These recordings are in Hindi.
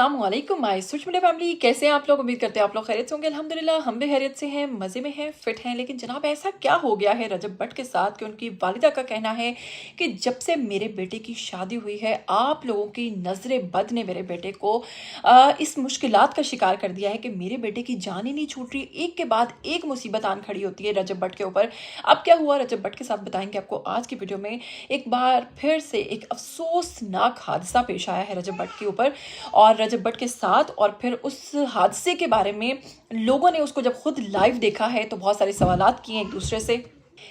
अस्सलामुअलैकुम माय सोशल मीडिया फैमिली, कैसे हैं आप लोग। उम्मीद करते हैं आप लोग खैरियत से होंगे। अल्हम्दुलिल्लाह हम भी खैरियत से हैं, मज़े में हैं, फिट हैं। लेकिन जनाब ऐसा क्या हो गया है रजब भट्ट के साथ कि उनकी वालिदा का कहना है कि जब से मेरे बेटे की शादी हुई है आप लोगों की नज़र बद ने मेरे बेटे को इस मुश्किलात का शिकार कर दिया है कि मेरे बेटे की जान ही नहीं छूट रही। एक के बाद एक मुसीबत आन खड़ी होती है रजब भट्ट के ऊपर। अब क्या हुआ रजब भट्ट के साथ बताएंगे आपको आज की वीडियो में। एक बार फिर से एक अफसोसनाक हादसा पेश आया है रजब भट्ट के ऊपर और रजब भट्ट के साथ। और फिर उस हादसे के बारे में लोगों ने उसको जब खुद लाइव देखा है तो बहुत सारे सवालात किए एक दूसरे से।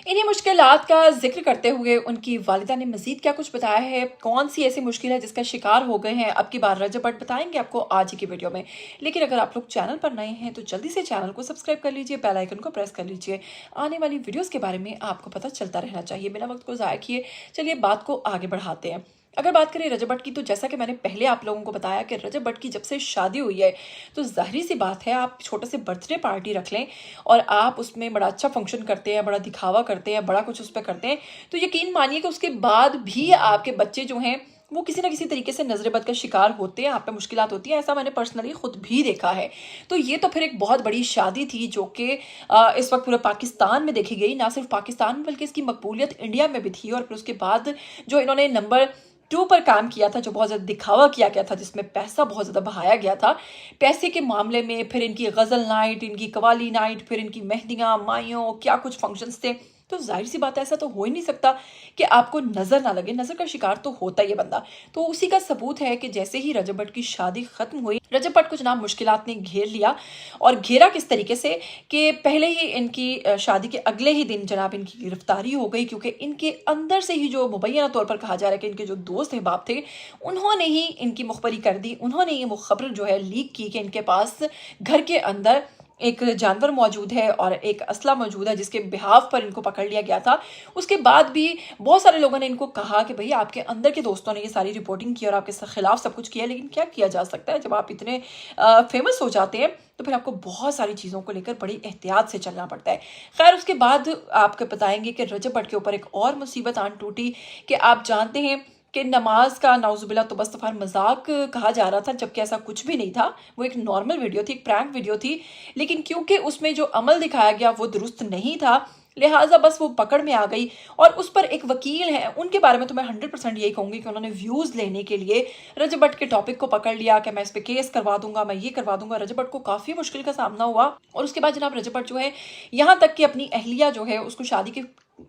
इन्हीं मुश्किलात का जिक्र करते हुए उनकी वालिदा ने मजीद क्या कुछ बताया है, कौन सी ऐसी मुश्किल है जिसका शिकार हो गए हैं अब की बार रजब भट्ट, बताएंगे आपको आज ही की वीडियो में। लेकिन अगर आप लोग चैनल पर नए हैं तो जल्दी से चैनल को सब्सक्राइब कर लीजिए, बेल आइकन को प्रेस कर लीजिए। आने वाली वीडियोस के बारे में आपको पता चलता रहना चाहिए। बिना वक्त को ज़ाया किए चलिए बात को आगे बढ़ाते हैं। अगर बात करें रजब भट्ट की तो जैसा कि मैंने पहले आप लोगों को बताया कि रजब भट्ट की जब से शादी हुई है तो ज़ाहिर सी बात है आप छोटे से बर्थडे पार्टी रख लें और आप उसमें बड़ा अच्छा फंक्शन करते हैं, बड़ा दिखावा करते हैं, बड़ा कुछ उस पर करते हैं, तो यकीन मानिए कि उसके बाद भी आपके बच्चे जो हैं वो किसी ना किसी तरीके से नजर बद का शिकार होते हैं, आप पे मुश्किलात होती हैं। ऐसा मैंने पर्सनली खुद भी देखा है। तो ये तो फिर एक बहुत बड़ी शादी थी जो कि इस वक्त पूरे पाकिस्तान में देखी गई, ना सिर्फ पाकिस्तान में बल्कि इसकी मकबूलियत इंडिया में भी थी। और फिर उसके बाद जो इन्होंने नंबर 2 पर काम किया था, जो बहुत ज़्यादा दिखावा किया गया था, जिसमें पैसा बहुत ज़्यादा बहाया गया था, पैसे के मामले में फिर इनकी गज़ल नाइट, इनकी कवाली नाइट, फिर इनकी मेहंदियाँ, माइयों, क्या कुछ फंक्शंस थे। तो जाहिर सी बात है ऐसा तो हो ही नहीं सकता कि आपको नज़र ना लगे, नज़र का शिकार तो होता ही है बंदा। तो उसी का सबूत है कि जैसे ही रजब भट्ट की शादी खत्म हुई, रजब भट्ट को जनाब मुश्किलात ने घेर लिया। और घेरा किस तरीके से कि पहले ही इनकी शादी के अगले ही दिन जनाब इनकी गिरफ्तारी हो गई, क्योंकि इनके अंदर से ही जो मुबैना तौर पर कहा जा रहा है कि इनके जो दोस्त अहबाब थे उन्होंने ही इनकी मुखबरी कर दी। उन्होंने ये खबर जो है लीक की कि इनके पास घर के अंदर एक जानवर मौजूद है और एक असला मौजूद है जिसके बिहाफ पर इनको पकड़ लिया गया था। उसके बाद भी बहुत सारे लोगों ने इनको कहा कि भई आपके अंदर के दोस्तों ने ये सारी रिपोर्टिंग की और आपके खिलाफ सब कुछ किया। लेकिन क्या किया जा सकता है, जब आप इतने फेमस हो जाते हैं तो फिर आपको बहुत सारी चीज़ों को लेकर बड़ी एहतियात से चलना पड़ता है। खैर उसके बाद आपको बताएंगे कि रजब भट्ट के ऊपर एक और मुसीबत आन टूटी कि आप जानते हैं कि नमाज का नाउजुबिल्ला तो बस तफार मजाक कहा जा रहा था, जबकि ऐसा कुछ भी नहीं था। वो एक नॉर्मल वीडियो थी, एक प्रैंक वीडियो थी। लेकिन क्योंकि उसमें जो अमल दिखाया गया वो दुरुस्त नहीं था, लिहाजा बस वो पकड़ में आ गई। और उस पर एक वकील हैं, उनके बारे में तो मैं 100% यही कहूँगी कि उन्होंने व्यूज़ लेने के लिए रजब भट्ट के टॉपिक को पकड़ लिया कि मैं इस पर केस करवा दूंगा, मैं ये करवा दूंगा। रजब भट्ट को काफ़ी मुश्किल का सामना हुआ। और उसके बाद जनाब रजब भट्ट जो है यहाँ तक कि अपनी अहलिया जो है उसको शादी के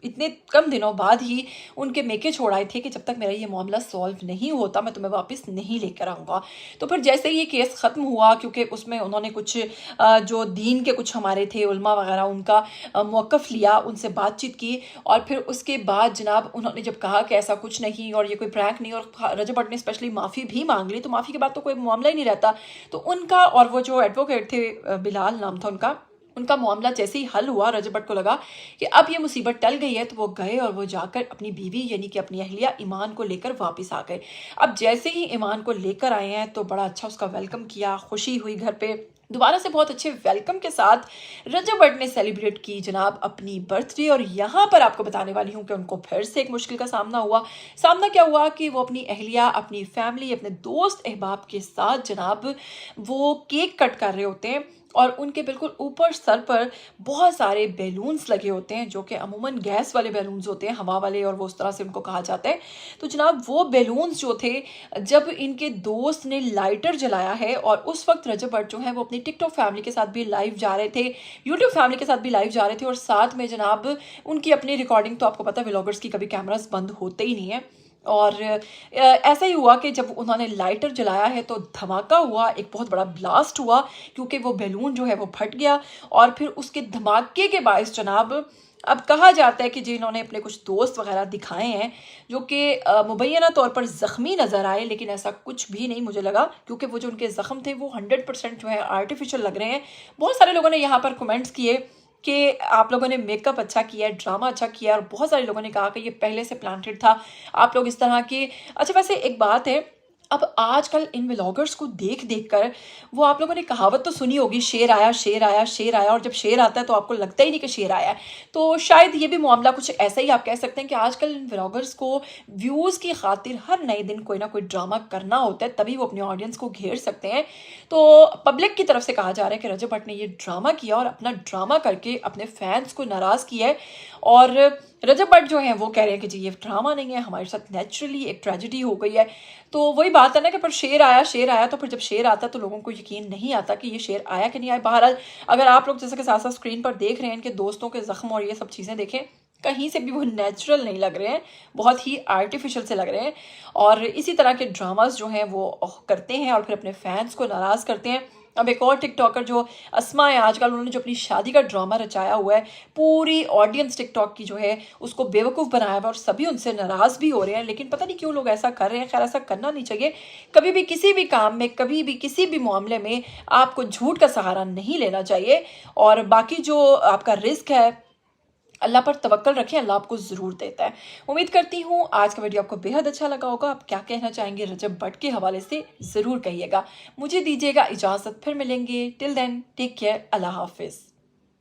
इतने कम दिनों बाद ही उनके मेके छोड़ आए थे कि जब तक मेरा ये मामला सॉल्व नहीं होता मैं तुम्हें वापस नहीं लेकर आऊँगा। तो फिर जैसे ही ये केस ख़त्म हुआ, क्योंकि उसमें उन्होंने कुछ जो दीन के कुछ हमारे थे उलमा वगैरह, उनका मौक़िफ़ लिया, उनसे बातचीत की। और फिर उसके बाद जनाब उन्होंने जब कहा कि ऐसा कुछ नहीं और ये कोई प्रैंक नहीं, और रजब भट्ट ने स्पेशली माफ़ी भी मांग ली, तो माफ़ी के बाद तो कोई मामला ही नहीं रहता। तो उनका और वो जो एडवोकेट थे, बिलाल नाम था उनका मामला जैसे ही हल हुआ, रजब भट्ट को लगा कि अब ये मुसीबत टल गई है, तो वो गए और वो जाकर अपनी बीवी यानी कि अपनी अहलिया ईमान को लेकर वापस आ गए। अब जैसे ही ईमान को लेकर आए हैं तो बड़ा अच्छा उसका वेलकम किया, खुशी हुई घर पे। दोबारा से बहुत अच्छे वेलकम के साथ रजब भट्ट ने सेलिब्रेट की जनाब अपनी बर्थडे। और यहाँ पर आपको बताने वाली हूँ कि उनको फिर से एक मुश्किल का सामना हुआ। सामना क्या हुआ कि वो अपनी अहलिया, अपनी फैमिली, अपने दोस्त अहबाब के साथ जनाब वो केक कट कर रहे होते हैं और उनके बिल्कुल ऊपर सर पर बहुत सारे बैलून्स लगे होते हैं, जो कि अमूमन गैस वाले बैलून्स होते हैं, हवा वाले, और वो उस तरह से उनको कहा जाता है। तो जनाब वो बैलून्स जो थे, जब इनके दोस्त ने लाइटर जलाया है, और उस वक्त रजब भट्ट जो है वो अपनी टिकटॉक फैमिली के साथ भी लाइव जा रहे थे, यूट्यूब फैमिली के साथ भी लाइव जा रहे थे, और साथ में जनाब उनकी अपनी रिकॉर्डिंग, तो आपको पता है व्लॉगर्स की कभी कैमरास बंद होते ही नहीं है। और ऐसा ही हुआ कि जब उन्होंने लाइटर जलाया है तो धमाका हुआ, एक बहुत बड़ा ब्लास्ट हुआ, क्योंकि वो बैलून जो है वो फट गया। और फिर उसके धमाके के बायस जनाब अब कहा जाता है कि जिन्होंने अपने कुछ दोस्त वगैरह दिखाए हैं जो कि मुबैना तौर पर ज़ख्मी नज़र आए, लेकिन ऐसा कुछ भी नहीं मुझे लगा, क्योंकि वो जो उनके ज़ख्म थे वो 100% जो है आर्टिफिशियल लग रहे हैं। बहुत सारे लोगों ने यहाँ पर कमेंट्स किए कि आप लोगों ने मेकअप अच्छा किया है, ड्रामा अच्छा किया है, और बहुत सारे लोगों ने कहा कि ये पहले से प्लांटेड था, आप लोग इस तरह के। अच्छा वैसे एक बात है, अब आजकल इन व्लॉगर्स को देख-देख कर वो आप लोगों ने कहावत तो सुनी होगी, शेर आया, शेर आया, शेर आया, और जब शेर आता है तो आपको लगता ही नहीं कि शेर आया है। तो शायद ये भी मामला कुछ ऐसा ही आप कह सकते हैं कि आजकल इन व्लॉगर्स को व्यूज़ की खातिर हर नए दिन कोई ना कोई ड्रामा करना होता है, तभी वो अपनी ऑडियंस को घेर सकते हैं। तो पब्लिक की तरफ से कहा जा रहा है कि रजब भट्ट ने ये ड्रामा किया और अपना ड्रामा करके अपने फैन्स को नाराज़ किया है। और रजब भट्ट जो हैं वो कह रहे हैं कि जी ये ड्रामा नहीं है, हमारे साथ नेचुरली एक ट्रेजेडी हो गई है। तो वही बात है ना कि पर शेर आया तो फिर जब शेर आता है तो लोगों को यकीन नहीं आता कि ये शेर आया कि नहीं आया। बहरहाल अगर आप लोग जैसे कि साथ साथ स्क्रीन पर देख रहे हैं इनके दोस्तों के जख्म और ये सब चीज़ें देखें, कहीं से भी वो नेचुरल नहीं लग रहे हैं, बहुत ही आर्टिफिशियल से लग रहे हैं। और इसी तरह के ड्रामास जो हैं वो करते हैं और फिर अपने फैंस को नाराज़ करते हैं। अब एक और टिकटॉकर जो अस्मा है आजकल, उन्होंने जो अपनी शादी का ड्रामा रचाया हुआ है, पूरी ऑडियंस टिकटॉक की जो है उसको बेवकूफ़ बनाया हुआ है और सभी उनसे नाराज़ भी हो रहे हैं। लेकिन पता नहीं क्यों लोग ऐसा कर रहे हैं। खैर ऐसा करना नहीं चाहिए। कभी भी किसी भी काम में, कभी भी किसी भी मामले में आपको झूठ का सहारा नहीं लेना चाहिए। और बाकी जो आपका रिस्क है, अल्लाह पर तवक्कल रखें, अल्लाह आपको ज़रूर देता है। उम्मीद करती हूँ आज का वीडियो आपको बेहद अच्छा लगा होगा। आप क्या कहना चाहेंगे रजब भट्ट के हवाले से ज़रूर कहिएगा। मुझे दीजिएगा इजाज़त, फिर मिलेंगे। टिल देन टेक केयर, अल्लाह हाफिज़।